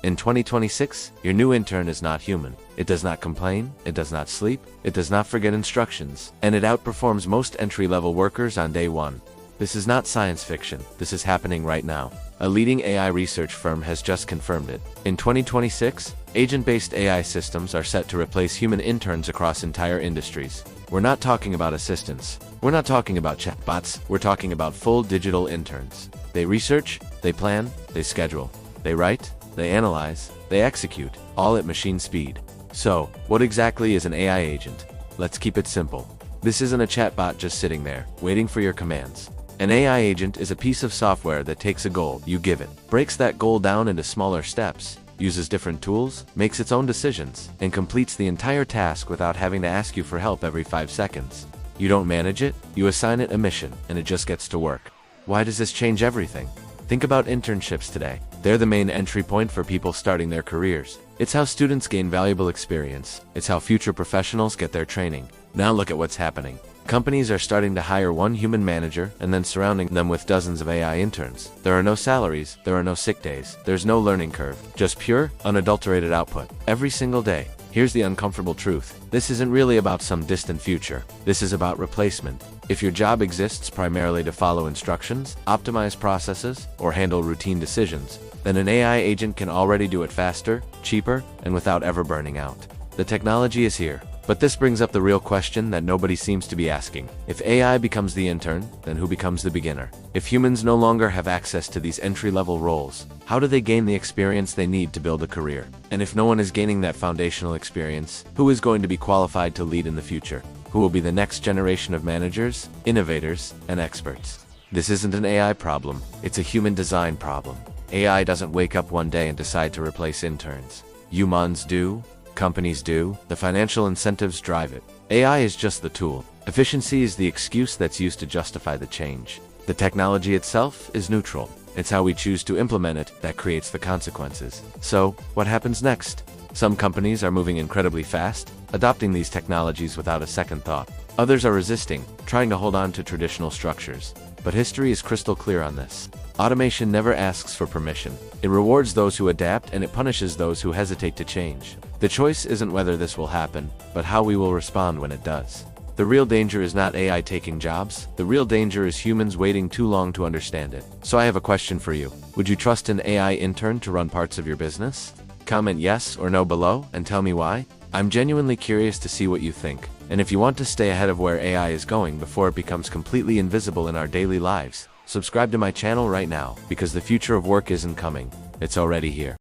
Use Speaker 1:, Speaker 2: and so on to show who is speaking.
Speaker 1: In 2026, your new intern is not human. It does not complain, it does not sleep, it does not forget instructions, and it outperforms most entry-level workers on day one. This is not science fiction, this is happening right now. A leading AI research firm has just confirmed it. In 2026, agent-based AI systems are set to replace human interns across entire industries. We're not talking about assistants. We're not talking about chatbots. We're talking about full digital interns. They research, they plan, they schedule. They write, they analyze, they execute, all at machine speed. So, what exactly is an AI agent? Let's keep it simple. This isn't a chatbot just sitting there, waiting for your commands. An AI agent is a piece of software that takes a goal you give it, breaks that goal down into smaller steps, uses different tools, makes its own decisions, and completes the entire task without having to ask you for help every 5 seconds. You don't manage it, you assign it a mission, and it just gets to work. Why does this change everything? Think about internships today. They're the main entry point for people starting their careers. It's how students gain valuable experience. It's how future professionals get their training. Now look at what's happening. Companies are starting to hire one human manager and then surrounding them with dozens of AI interns. There are no salaries, there are no sick days, there's no learning curve, just pure, unadulterated output, every single day. Here's the uncomfortable truth. This isn't really about some distant future. This is about replacement. If your job exists primarily to follow instructions, optimize processes, or handle routine decisions, then an AI agent can already do it faster, cheaper, and without ever burning out. The technology is here. But this brings up the real question that nobody seems to be asking. If AI becomes the intern, then who becomes the beginner? If humans no longer have access to these entry-level roles, how do they gain the experience they need to build a career? And if no one is gaining that foundational experience, who is going to be qualified to lead in the future? Who will be the next generation of managers, innovators, and experts? This isn't an AI problem, it's a human design problem. AI doesn't wake up one day and decide to replace interns. Humans do. Companies do. The financial incentives drive it. AI is just the tool. Efficiency is the excuse that's used to justify the change. The technology itself is neutral. It's how we choose to implement it that creates the consequences. So, what happens next? Some companies are moving incredibly fast, adopting these technologies without a second thought. Others are resisting, trying to hold on to traditional structures. But history is crystal clear on this. Automation never asks for permission. It rewards those who adapt and it punishes those who hesitate to change. The choice isn't whether this will happen, but how we will respond when it does. The real danger is not AI taking jobs. The real danger is humans waiting too long to understand it. So I have a question for you. Would you trust an AI intern to run parts of your business? Comment yes or no below and tell me why. I'm genuinely curious to see what you think. And if you want to stay ahead of where AI is going before it becomes completely invisible in our daily lives, subscribe to my channel right now, because the future of work isn't coming, it's already here.